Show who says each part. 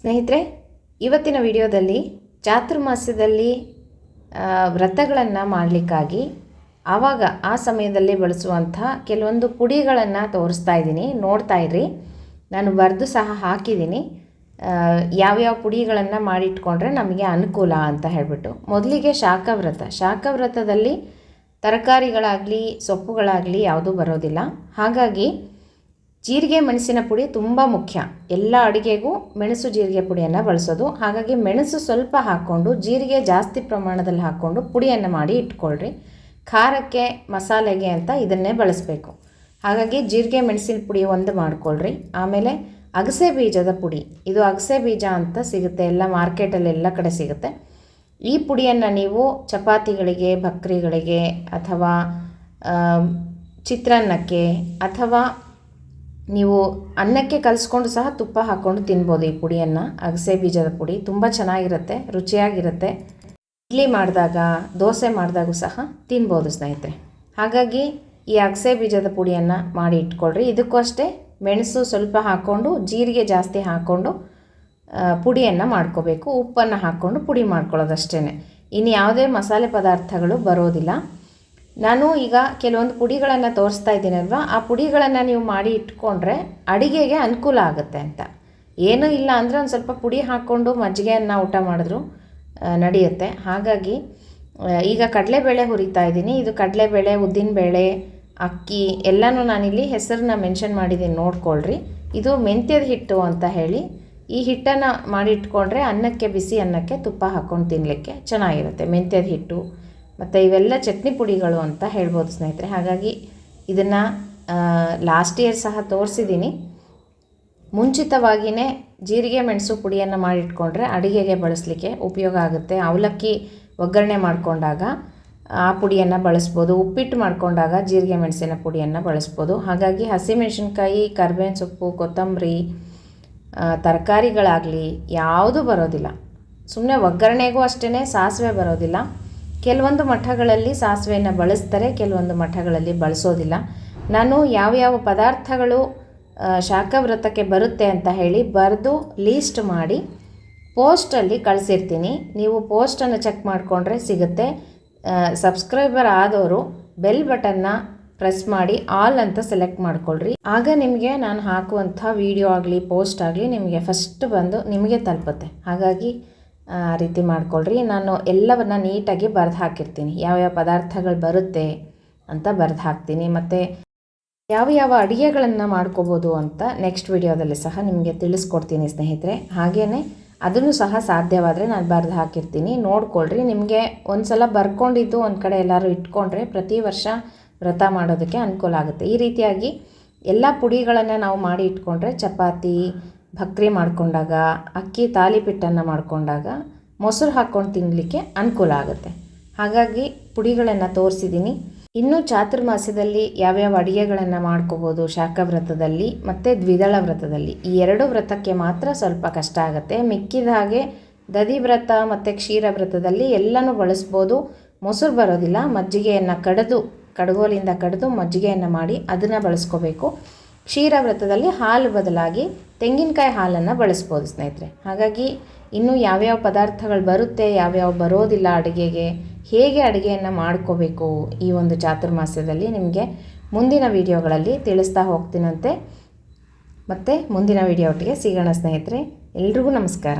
Speaker 1: ಸ್ನೇಹಿತರೆ, ಇವತ್ತಿನ ವಿಡಿಯೋದಲ್ಲಿ ಚಾತುರ್ಮಾಸ್ಯದಲ್ಲಿ ವ್ರತಗಳನ್ನು ಮಾಡಲಿಕ್ಕಾಗಿ ಆವಾಗ ಆ ಸಮಯದಲ್ಲಿ ಬಳಸುವಂಥ ಕೆಲವೊಂದು ಪುಡಿಗಳನ್ನು ತೋರಿಸ್ತಾ ಇದ್ದೀನಿ. ನೋಡ್ತಾ ಇರ್ರಿ, ನಾನು ಬರೆದು ಸಹ ಹಾಕಿದ್ದೀನಿ ಯಾವ್ಯಾವ ಪುಡಿಗಳನ್ನು ಮಾಡಿಟ್ಕೊಂಡ್ರೆ ನಮಗೆ ಅನುಕೂಲ ಅಂತ ಹೇಳಿಬಿಟ್ಟು. ಮೊದಲಿಗೆ ಶಾಖವ್ರತದಲ್ಲಿ ತರಕಾರಿಗಳಾಗಲಿ ಸೊಪ್ಪುಗಳಾಗಲಿ ಯಾವುದೂ ಬರೋದಿಲ್ಲ. ಹಾಗಾಗಿ ಜೀರಿಗೆ ಮೆಣಸಿನ ಪುಡಿ ತುಂಬ ಮುಖ್ಯ. ಎಲ್ಲ ಅಡುಗೆಗೂ ಮೆಣಸು ಜೀರಿಗೆ ಪುಡಿಯನ್ನು ಬಳಸೋದು. ಹಾಗಾಗಿ ಮೆಣಸು ಸ್ವಲ್ಪ ಹಾಕ್ಕೊಂಡು ಜೀರಿಗೆ ಜಾಸ್ತಿ ಪ್ರಮಾಣದಲ್ಲಿ ಹಾಕ್ಕೊಂಡು ಪುಡಿಯನ್ನು ಮಾಡಿ ಇಟ್ಕೊಳ್ರಿ. ಖಾರಕ್ಕೆ ಮಸಾಲೆಗೆ ಅಂತ ಇದನ್ನೇ ಬಳಸಬೇಕು. ಹಾಗಾಗಿ ಜೀರಿಗೆ ಮೆಣಸಿನ ಪುಡಿ ಒಂದು ಮಾಡ್ಕೊಳ್ರಿ. ಆಮೇಲೆ ಅಗಸೆ ಬೀಜದ ಪುಡಿ, ಇದು ಅಗಸೆ ಬೀಜ ಅಂತ ಸಿಗುತ್ತೆ, ಎಲ್ಲ ಮಾರ್ಕೆಟಲ್ಲಿ ಎಲ್ಲ ಕಡೆ ಸಿಗುತ್ತೆ. ಈ ಪುಡಿಯನ್ನು ನೀವು ಚಪಾತಿಗಳಿಗೆ, ಭಕ್ರಿಗಳಿಗೆ ಅಥವಾ ಚಿತ್ರಾನ್ನಕ್ಕೆ ಅಥವಾ ನೀವು ಅನ್ನಕ್ಕೆ ಕಲಿಸ್ಕೊಂಡು ಸಹ ತುಪ್ಪ ಹಾಕ್ಕೊಂಡು ತಿನ್ಬೋದು. ಈ ಪುಡಿಯನ್ನು, ಅಗಸೆ ಬೀಜದ ಪುಡಿ ತುಂಬ ಚೆನ್ನಾಗಿರುತ್ತೆ, ರುಚಿಯಾಗಿರುತ್ತೆ. ಇಡ್ಲಿ ಮಾಡಿದಾಗ, ದೋಸೆ ಮಾಡಿದಾಗೂ ಸಹ ತಿನ್ಬೋದು ಸ್ನೇಹಿತರೆ. ಹಾಗಾಗಿ ಈ ಅಗಸೆ ಬೀಜದ ಪುಡಿಯನ್ನು ಮಾಡಿ ಇಟ್ಕೊಳ್ರಿ. ಇದಕ್ಕೂ ಅಷ್ಟೇ ಮೆಣಸು ಸ್ವಲ್ಪ ಹಾಕ್ಕೊಂಡು ಜೀರಿಗೆ ಜಾಸ್ತಿ ಹಾಕ್ಕೊಂಡು ಪುಡಿಯನ್ನು ಮಾಡ್ಕೋಬೇಕು. ಉಪ್ಪನ್ನು ಹಾಕ್ಕೊಂಡು ಪುಡಿ ಮಾಡ್ಕೊಳ್ಳೋದಷ್ಟೇ. ಇನ್ನು ಯಾವುದೇ ಮಸಾಲೆ ಪದಾರ್ಥಗಳು ಬರೋದಿಲ್ಲ. ನಾನು ಈಗ ಕೆಲವೊಂದು ಪುಡಿಗಳನ್ನು ತೋರಿಸ್ತಾ ಇದ್ದೀನಲ್ವ, ಆ ಪುಡಿಗಳನ್ನು ನೀವು ಮಾಡಿ ಇಟ್ಕೊಂಡ್ರೆ ಅಡುಗೆಗೆ ಅನುಕೂಲ ಆಗುತ್ತೆ ಅಂತ. ಏನೂ ಇಲ್ಲ ಅಂದರೆ ಒಂದು ಸ್ವಲ್ಪ ಪುಡಿ ಹಾಕ್ಕೊಂಡು ಮಜ್ಜಿಗೆಯನ್ನು ಊಟ ಮಾಡಿದ್ರು ನಡೆಯುತ್ತೆ. ಹಾಗಾಗಿ ಈಗ ಕಡಲೆಬೇಳೆ ಹುರಿತಾ ಇದ್ದೀನಿ. ಇದು ಕಡಲೆಬೇಳೆ, ಉದ್ದಿನಬೇಳೆ, ಅಕ್ಕಿ ಎಲ್ಲನೂ ನಾನಿಲ್ಲಿ ಹೆಸರನ್ನ ಮೆನ್ಷನ್ ಮಾಡಿದ್ದೀನಿ, ನೋಡ್ಕೊಳ್ರಿ. ಇದು ಮೆಂತ್ಯದ ಹಿಟ್ಟು ಅಂತ ಹೇಳಿ. ಈ ಹಿಟ್ಟನ್ನು ಮಾಡಿಟ್ಕೊಂಡ್ರೆ ಅನ್ನಕ್ಕೆ, ಬಿಸಿ ಅನ್ನಕ್ಕೆ ತುಪ್ಪ ಹಾಕ್ಕೊಂಡು ತಿನ್ನಲಿಕ್ಕೆ ಚೆನ್ನಾಗಿರುತ್ತೆ. ಮೆಂತ್ಯದ ಹಿಟ್ಟು ಮತ್ತು ಇವೆಲ್ಲ ಚಟ್ನಿ ಪುಡಿಗಳು ಅಂತ ಹೇಳ್ಬೋದು ಸ್ನೇಹಿತರೆ. ಹಾಗಾಗಿ ಇದನ್ನು ಲಾಸ್ಟ್ ಇಯರ್ ಸಹ ತೋರಿಸಿದ್ದೀನಿ. ಮುಂಚಿತವಾಗಿಯೇ ಜೀರಿಗೆ ಮೆಣಸು ಪುಡಿಯನ್ನು ಮಾಡಿಟ್ಕೊಂಡ್ರೆ ಅಡುಗೆಗೆ ಬಳಸಲಿಕ್ಕೆ ಉಪಯೋಗ ಆಗುತ್ತೆ. ಅವಲಕ್ಕಿ ಒಗ್ಗರಣೆ ಮಾಡಿಕೊಂಡಾಗ ಆ ಪುಡಿಯನ್ನು ಬಳಸ್ಬೋದು. ಉಪ್ಪಿಟ್ಟು ಮಾಡಿಕೊಂಡಾಗ ಜೀರಿಗೆ ಮೆಣಸಿನ ಪುಡಿಯನ್ನು ಬಳಸ್ಬೋದು. ಹಾಗಾಗಿ ಹಸಿಮೆಣಸಿನ್ಕಾಯಿ, ಕರಿಬೇವಿನ ಸೊಪ್ಪು, ಕೊತ್ತಂಬರಿ, ತರಕಾರಿಗಳಾಗಲಿ ಯಾವುದೂ ಬರೋದಿಲ್ಲ. ಸುಮ್ಮನೆ ಒಗ್ಗರಣೆಗೂ ಅಷ್ಟೇ ಸಾಸಿವೆ ಬರೋದಿಲ್ಲ. ಕೆಲವೊಂದು ಮಠಗಳಲ್ಲಿ ಸಾಸಿವೆಯನ್ನು ಬಳಸ್ತಾರೆ, ಕೆಲವೊಂದು ಮಠಗಳಲ್ಲಿ ಬಳಸೋದಿಲ್ಲ. ನಾನು ಯಾವ್ಯಾವ ಪದಾರ್ಥಗಳು ಶಾಖವ್ರತಕ್ಕೆ ಬರುತ್ತೆ ಅಂತ ಹೇಳಿ ಬರೆದು ಲೀಸ್ಟ್ ಮಾಡಿ ಪೋಸ್ಟಲ್ಲಿ ಕಳಿಸಿರ್ತೀನಿ. ನೀವು ಪೋಸ್ಟನ್ನು ಚೆಕ್ ಮಾಡಿಕೊಂಡ್ರೆ ಸಿಗುತ್ತೆ. ಸಬ್ಸ್ಕ್ರೈಬರ್ ಆದವರು ಬೆಲ್ ಬಟನ್ನ ಪ್ರೆಸ್ ಮಾಡಿ ಆಲ್ ಅಂತ ಸೆಲೆಕ್ಟ್ ಮಾಡ್ಕೊಳ್ರಿ. ಆಗ ನಿಮಗೆ ನಾನು ಹಾಕುವಂಥ ವಿಡಿಯೋ ಆಗಲಿ ಪೋಸ್ಟ್ ಆಗಲಿ ನಿಮಗೆ ಫಸ್ಟ್ ಬಂದು ನಿಮಗೆ ತಲುಪುತ್ತೆ. ಹಾಗಾಗಿ ಆ ರೀತಿ ಮಾಡ್ಕೊಳ್ರಿ. ನಾನು ಎಲ್ಲವನ್ನು ನೀಟಾಗಿ ಬರೆದು ಹಾಕಿರ್ತೀನಿ, ಯಾವ್ಯಾವ ಪದಾರ್ಥಗಳು ಬರುತ್ತೆ ಅಂತ ಬರೆದು ಹಾಕ್ತೀನಿ. ಮತ್ತು ಯಾವ ಅಡುಗೆಗಳನ್ನು ಮಾಡ್ಕೋಬೋದು ಅಂತ ನೆಕ್ಸ್ಟ್ ವಿಡಿಯೋದಲ್ಲಿ ಸಹ ನಿಮಗೆ ತಿಳಿಸ್ಕೊಡ್ತೀನಿ ಸ್ನೇಹಿತರೆ. ಹಾಗೆಯೇ ಅದನ್ನು ಸಹ ಸಾಧ್ಯವಾದರೆ ನಾನು ಬರೆದು ಹಾಕಿರ್ತೀನಿ, ನೋಡ್ಕೊಳ್ರಿ. ನಿಮಗೆ ಒಂದು ಸಲ ಬರ್ಕೊಂಡಿದ್ದು ಒಂದು ಕಡೆ ಎಲ್ಲರೂ ಇಟ್ಕೊಂಡ್ರೆ ಪ್ರತಿ ವರ್ಷ ವ್ರತ ಮಾಡೋದಕ್ಕೆ ಅನುಕೂಲ ಆಗುತ್ತೆ. ಈ ರೀತಿಯಾಗಿ ಎಲ್ಲ ಪುಡಿಗಳನ್ನು ನಾವು ಮಾಡಿ ಇಟ್ಕೊಂಡ್ರೆ ಚಪಾತಿ, ಭಕ್ರಿ ಮಾಡಿಕೊಂಡಾಗ, ಅಕ್ಕಿ ತಾಲಿಪಿಟ್ಟನ್ನು ಮಾಡಿಕೊಂಡಾಗ ಮೊಸರು ಹಾಕ್ಕೊಂಡು ತಿನ್ನಲಿಕ್ಕೆ ಅನುಕೂಲ ಆಗುತ್ತೆ. ಹಾಗಾಗಿ ಪುಡಿಗಳನ್ನು ತೋರಿಸಿದ್ದೀನಿ. ಇನ್ನು ಚಾತುರ್ಮಾಸ್ಯದಲ್ಲಿ ಯಾವ್ಯಾವ ಅಡುಗೆಗಳನ್ನು ಮಾಡ್ಕೋಬೋದು ಶಾಖವ್ರತದಲ್ಲಿ ಮತ್ತು ದ್ವಿದಳ ವ್ರತದಲ್ಲಿ, ಈ ಎರಡು ವ್ರತಕ್ಕೆ ಮಾತ್ರ ಸ್ವಲ್ಪ ಕಷ್ಟ ಆಗುತ್ತೆ. ಮಿಕ್ಕಿದ ಹಾಗೆ ದಧಿ ವ್ರತ ಮತ್ತು ಕ್ಷೀರ ವ್ರತದಲ್ಲಿ ಎಲ್ಲನೂ ಬಳಸ್ಬೋದು. ಮೊಸರು ಬರೋದಿಲ್ಲ, ಮಜ್ಜಿಗೆಯನ್ನು ಕಡಗೋಲಿಂದ ಕಡಿದು ಮಜ್ಜಿಗೆಯನ್ನು ಮಾಡಿ ಅದನ್ನು ಬಳಸ್ಕೋಬೇಕು. ಕ್ಷೀರ ವ್ರತದಲ್ಲಿ ಹಾಲು ಬದಲಾಗಿ ತೆಂಗಿನಕಾಯಿ ಹಾಲನ್ನು ಬಳಸ್ಬೋದು ಸ್ನೇಹಿತರೆ. ಹಾಗಾಗಿ ಇನ್ನು ಯಾವ್ಯಾವ ಪದಾರ್ಥಗಳು ಬರುತ್ತೆ, ಯಾವ್ಯಾವ ಬರೋದಿಲ್ಲ ಅಡುಗೆಗೆ, ಹೇಗೆ ಅಡುಗೆಯನ್ನು ಮಾಡ್ಕೋಬೇಕು ಈ ಒಂದು ಚಾತುರ್ಮಾಸ್ಯದಲ್ಲಿ ನಿಮಗೆ ಮುಂದಿನ ವಿಡಿಯೋಗಳಲ್ಲಿ ತಿಳಿಸ್ತಾ ಹೋಗ್ತೀನಂತೆ. ಮತ್ತು ಮುಂದಿನ ವಿಡಿಯೋ ಒಟ್ಟಿಗೆ ಸಿಗೋಣ ಸ್ನೇಹಿತರೆ. ಎಲ್ರಿಗೂ ನಮಸ್ಕಾರ.